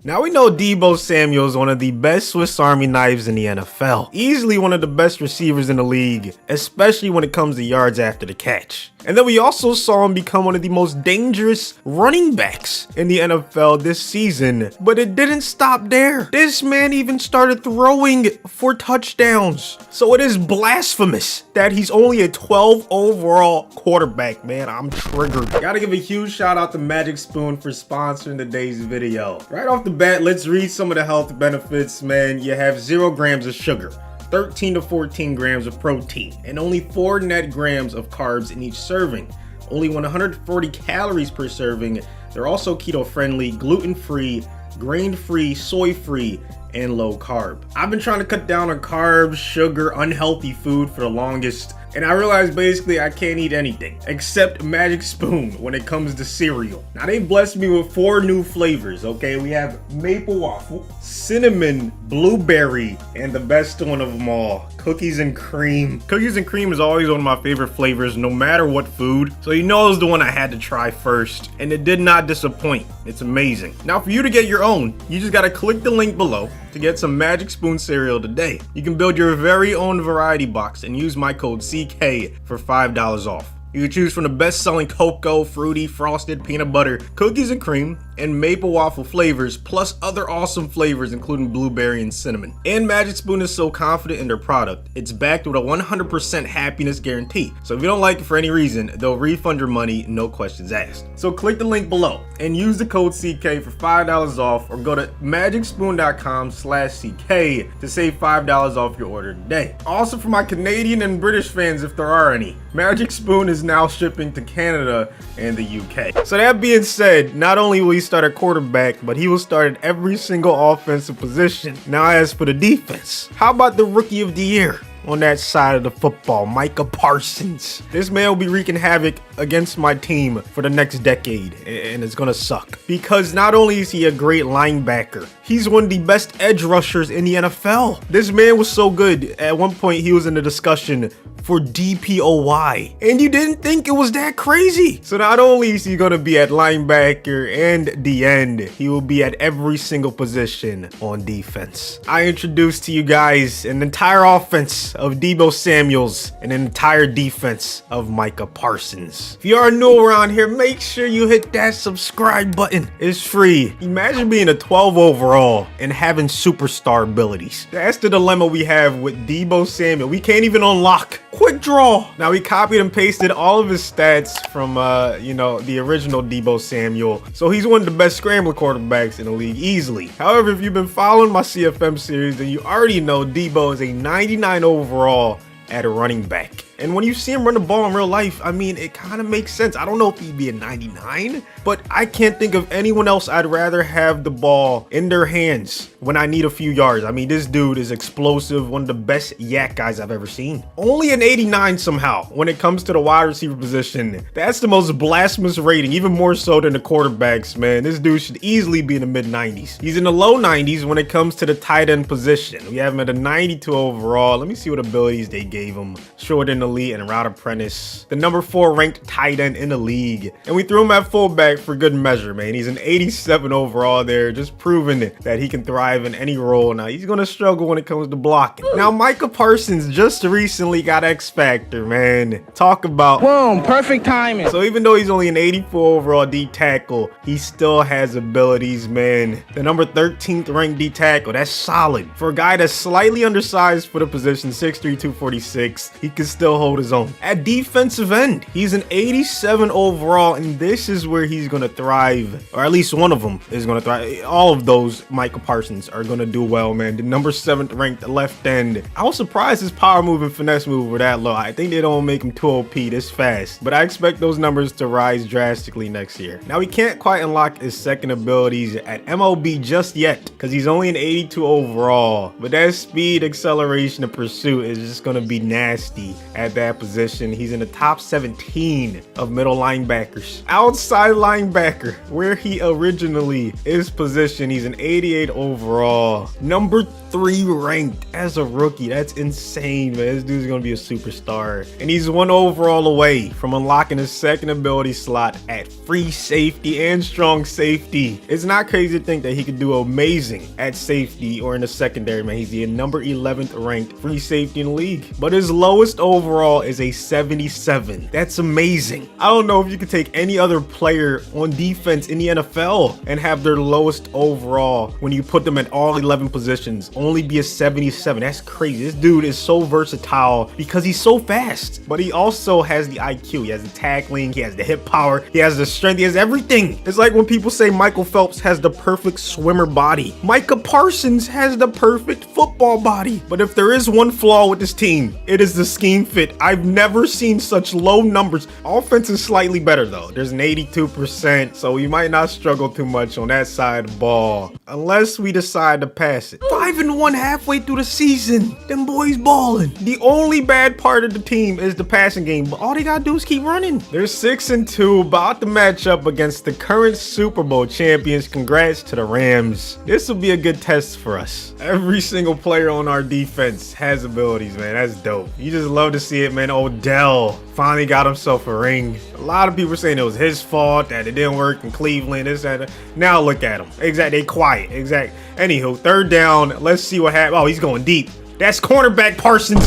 Now we know Deebo Samuel is one of the best Swiss Army knives in the NFL. Easily one of the best receivers in the league, especially when it comes to yards after the catch. And then we also saw him become one of the most dangerous running backs in the NFL this season. But it didn't stop there. This man even started throwing for touchdowns. So it is blasphemous that he's only a 12 overall quarterback, man. I'm triggered. Gotta give a huge shout out to Magic Spoon for sponsoring today's video. Right off the bat, let's read some of the health benefits, man. You have 0 grams of sugar, 13 to 14 grams of protein, and only 4 net grams of carbs in each serving. Only 140 calories per serving. They're also keto friendly, gluten-free, grain-free, soy-free, and low carb. I've been trying to cut down on carbs, sugar, unhealthy food for the longest, and I realized basically I can't eat anything except Magic Spoon when it comes to cereal. Now they blessed me with 4 new flavors, okay? We have maple waffle, cinnamon, blueberry, and the best one of them all, cookies and cream. Cookies and cream is always one of my favorite flavors no matter what food, so you know it was the one I had to try first, and it did not disappoint. It's amazing. Now for you to get your own, you just gotta click the link below to get some Magic Spoon cereal today. You can build your very own variety box and use my code CK for $5 off. You can choose from the best-selling cocoa, fruity, frosted, peanut butter, cookies and cream, and maple waffle flavors, plus other awesome flavors including blueberry and cinnamon. And Magic Spoon is so confident in their product, it's backed with a 100% happiness guarantee. So if you don't like it for any reason, they'll refund your money, no questions asked. So click the link below and use the code CK for $5 off, or go to magicspoon.com/CK to save $5 off your order today. Also for my Canadian and British fans, if there are any, Magic Spoon is now shipping to Canada and the UK. So that being said, not only will he start at quarterback, but he will start at every single offensive position. Now as for the defense, how about the Rookie of the Year on that side of the football, Micah Parsons? This man will be wreaking havoc against my team for the next decade, and it's gonna suck. Because not only is he a great linebacker, he's one of the best edge rushers in the NFL. This man was so good, at one point he was in the discussion for DPOY, and you didn't think it was that crazy. So not only is he gonna be at linebacker and the end, he will be at every single position on defense. I introduced to you guys an entire offense of Deebo Samuels and an entire defense of Micah Parsons. If you are new around here, make sure you hit that subscribe button. It's free. Imagine being a 12 overall and having superstar abilities. That's the dilemma we have with Deebo Samuel. We can't even unlock quick draw. Now we copied and pasted all of his stats from the original Deebo Samuel. So he's one of the best scrambler quarterbacks in the league easily. However, if you've been following my CFM series, then you already know Deebo is a 99 overall at a running back. And when you see him run the ball in real life, I mean, it kind of makes sense. I don't know if he'd be a 99, but I can't think of anyone else I'd rather have the ball in their hands when I need a few yards. I mean, this dude is explosive, one of the best yak guys I've ever seen. Only an 89 somehow when it comes to the wide receiver position. That's the most blasphemous rating, even more so than the quarterbacks, man. This dude should easily be in the mid 90s. He's in the low 90s when it comes to the tight end position. We have him at a 92 overall. Let me see what abilities they gave him. Short in the league and route apprentice. The number 4 ranked tight end in the league. And we threw him at fullback for good measure, man. He's an 87 overall there, just proving that he can thrive in any role. Now he's gonna struggle when it comes to blocking. Now Micah Parsons just recently got X Factor, man. Talk about boom, perfect timing. So even though he's only an 84 overall D tackle, he still has abilities, man. The number 13th ranked D tackle, that's solid. For a guy that's slightly undersized for the position, 6'3", 246, he can still hold his own. At defensive end, he's an 87 overall, and this is where he's gonna thrive, or at least one of them is gonna thrive. All of those Micah Parsons are gonna do well, man. The number 7th ranked left end. I was surprised his power move and finesse move were that low. I think they don't make him too OP this fast, but I expect those numbers to rise drastically next year. Now we can't quite unlock his second abilities at MLB just yet, because he's only an 82 overall, but that speed, acceleration, and pursuit is just gonna be nasty at that position. He's in the top 17 of middle linebackers. Outside linebacker, where he originally is positioned, he's an 88 overall. Number 3 ranked as a rookie. That's insane, man. This dude's gonna be a superstar. And he's 1 overall away from unlocking his second ability slot at free safety and strong safety. It's not crazy to think that he could do amazing at safety or in the secondary, man. He's the number 11th ranked free safety in the league. But his lowest overall is a 77. That's amazing. I don't know if you could take any other player on defense in the NFL and have their lowest overall when you put them at all 11 positions only be a 77. That's crazy. This dude is so versatile because he's so fast, but he also has the IQ. He has the tackling, he has the hip power, he has the strength, he has everything. It's like when people say Michael Phelps has the perfect swimmer body. Micah Parsons has the perfect football body. But if there is one flaw with this team, it is the scheme fit. I've never seen such low numbers. Offense is slightly better though. There's an 82%, so we might not struggle too much on that side of the ball unless we decide to pass it. 5-1 halfway through the season. Them boys balling. The only bad part of the team is the passing game, but all they gotta do is keep running. They're 6-2, about to match up against the current Super Bowl champions. Congrats to the Rams. This will be a good test for us. Every single player on our defense has abilities, man. That's dope. You just love to see it, man. Odell finally got himself a ring. A lot of people saying it was his fault, that it didn't work in Cleveland, this, that. Now look at him. Exactly. They quiet. Exactly. Anywho, 3rd down. Let's see what happens. Oh, he's going deep. That's cornerback Parsons.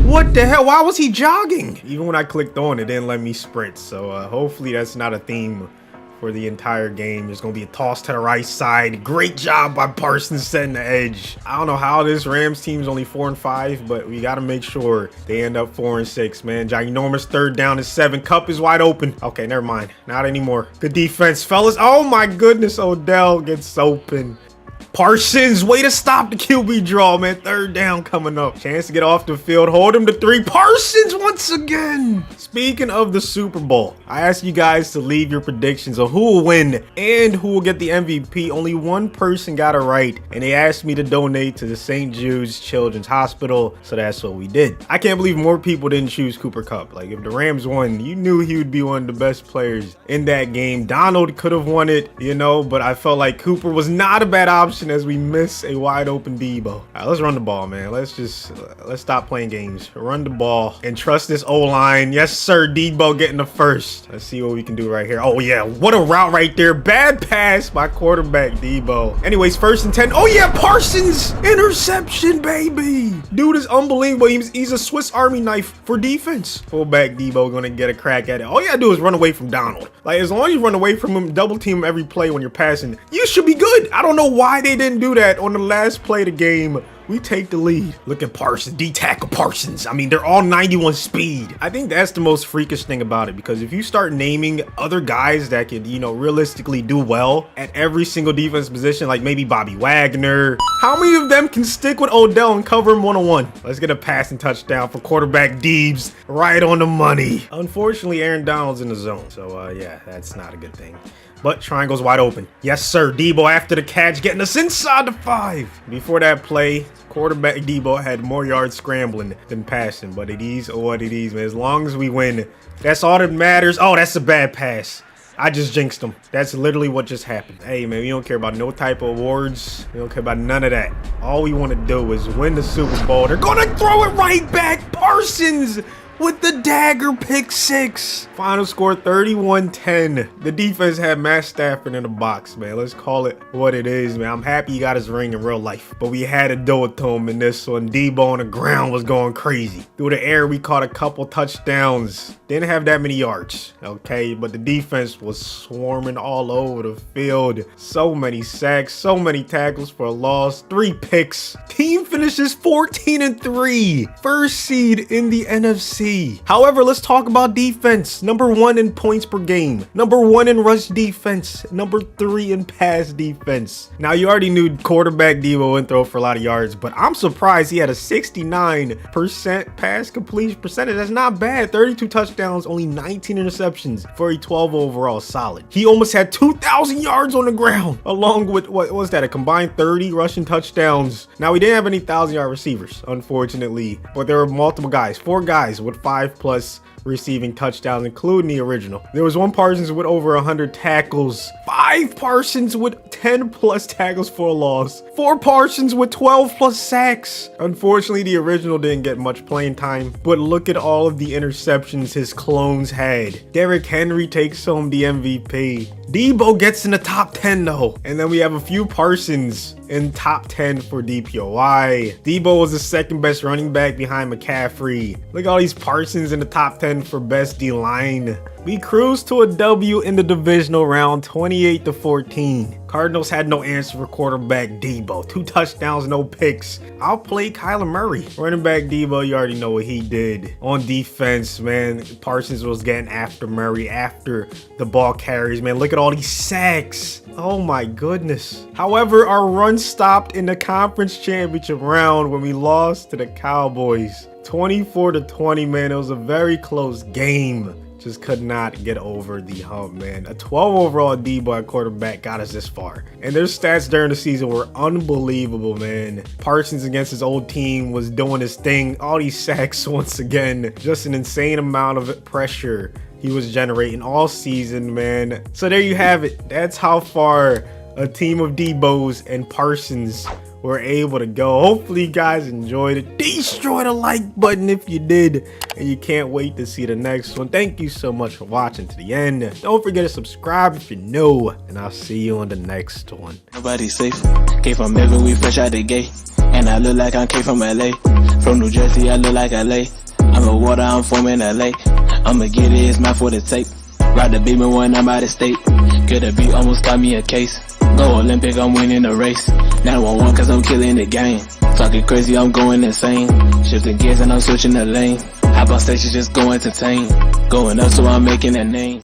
What the hell? Why was he jogging? Even when I clicked on it, didn't let me sprint. So hopefully that's not a theme for the entire game. There's gonna be a toss to the right side. Great job by Parsons setting the edge. I don't know how this Rams team is only 4-5, but we gotta make sure they end up 4-6, man. Ginormous 3rd down and 7. Cup is wide open. Okay, never mind. Not anymore. Good defense, fellas. Oh my goodness, Odell gets open. Parsons, way to stop the QB draw, man. 3rd down coming up. Chance to get off the field. Hold him to 3. Parsons once again. Speaking of the Super Bowl, I asked you guys to leave your predictions of who will win and who will get the MVP. Only one person got it right, and they asked me to donate to the St. Jude's Children's Hospital, so that's what we did. I can't believe more people didn't choose Cooper Kupp. Like, if the Rams won, you knew he would be one of the best players in that game. Donald could have won it, you know, but I felt like Cooper was not a bad option as we miss a wide open Deebo. All right, let's run the ball, man. Let's stop playing games. Run the ball and trust this O-line. Yes, sir. Deebo getting the first. Let's see what we can do right here. Oh, yeah. What a route right there. Bad pass by quarterback Deebo. Anyways, 1st and 10. Oh, yeah. Parsons. Interception, baby. Dude is unbelievable. He's a Swiss Army knife for defense. Fullback Deebo going to get a crack at it. All you got to do is run away from Donald. Like, as long as you run away from him, double team him every play when you're passing, you should be good. I don't know why they didn't do that on the last play of the game. We take the lead. Look at Parsons, D-tackle Parsons. I mean, they're all 91 speed. I think that's the most freakish thing about it, because if you start naming other guys that could, you know, realistically do well at every single defense position, like maybe Bobby Wagner, how many of them can stick with Odell and cover him one-on-one? Let's get a passing touchdown for quarterback Deebs, right on the money. Unfortunately, Aaron Donald's in the zone, so yeah, that's not a good thing. But triangle's wide open. Yes, sir. Deebo after the catch, getting us inside the 5. Before that play, quarterback Deebo had more yards scrambling than passing. But it is what it is, man. As long as we win, that's all that matters. Oh, that's a bad pass. I just jinxed him. That's literally what just happened. Hey, man, we don't care about no type of awards. We don't care about none of that. All we want to do is win the Super Bowl. They're going to throw it right back. Parsons with the dagger pick 6. Final score 31-10. The defense had Matt Stafford in the box, man. Let's call it what it is, man. I'm happy he got his ring in real life, but we had to do it to him in this one. Deebo on the ground was going crazy. Through the air, we caught a couple touchdowns. Didn't have that many yards, okay? But the defense was swarming all over the field. So many sacks, so many tackles for a loss, 3 picks. Team finishes 14-3. First seed in the NFC. However, let's talk about defense. Number 1 in points per game. Number 1 in rush defense. Number 3 in pass defense. Now, you already knew quarterback Deebo wouldn't throw for a lot of yards, but I'm surprised he had a 69% pass completion percentage. That's not bad. 32 touchdowns, only 19 interceptions for a 12 overall. Solid. He almost had 2,000 yards on the ground, along with, what was that, a combined 30 rushing touchdowns. Now, we didn't have any 1,000-yard receivers, unfortunately, but there were multiple guys, 4 guys with with 5+ receiving touchdowns, including the original. There was one Parsons with over 100 tackles, 5 Parsons with 10+ tackles for a loss, 4 Parsons with 12+ sacks. Unfortunately, the original didn't get much playing time, but look at all of the interceptions his clones had. Derrick Henry takes home the MVP. Deebo gets in the top 10 though. And then we have a few Parsons in top 10 for DPOI. Deebo was the second best running back behind McCaffrey. Look at all these Parsons in the top 10 for best D-line. We cruised to a W in the divisional round, 28-14. Cardinals had no answer for quarterback Deebo. 2 touchdowns, no picks. I'll play Kyler Murray. Running back Deebo, you already know what he did. On defense, man, Parsons was getting after Murray after the ball carries, man. Look at all these sacks. Oh my goodness. However, our run stopped in the conference championship round when we lost to the Cowboys. 24-20, man. It was a very close game. Just could not get over the hump, man. A 12 overall Deebo at quarterback got us this far. And their stats during the season were unbelievable, man. Parsons against his old team was doing his thing. All these sacks once again. Just an insane amount of pressure he was generating all season, man. So there you have it. That's how far a team of Deebos and Parsons were able to go. Hopefully you guys enjoyed it. Destroy the like button if you did, and you can't wait to see the next one. Thank you so much for watching to the end. Don't forget to subscribe if you're new, and I'll see you on the next one. Nobody's safe. Came from Melvin, we fresh out the gate, and I look like I came from LA. From New Jersey, I look like LA. I'm a water, I'm forming LA. I'ma get it, it's mine for the tape. Ride the beamer when I'm out of state. Could have beat, almost got me a case. Go Olympic, I'm winning the race. Now I won cause I'm killing the game. Talking crazy, I'm going insane. Shifting gears and I'm switching the lane. Hop on stage, just go entertain. Going up, so I'm making a name.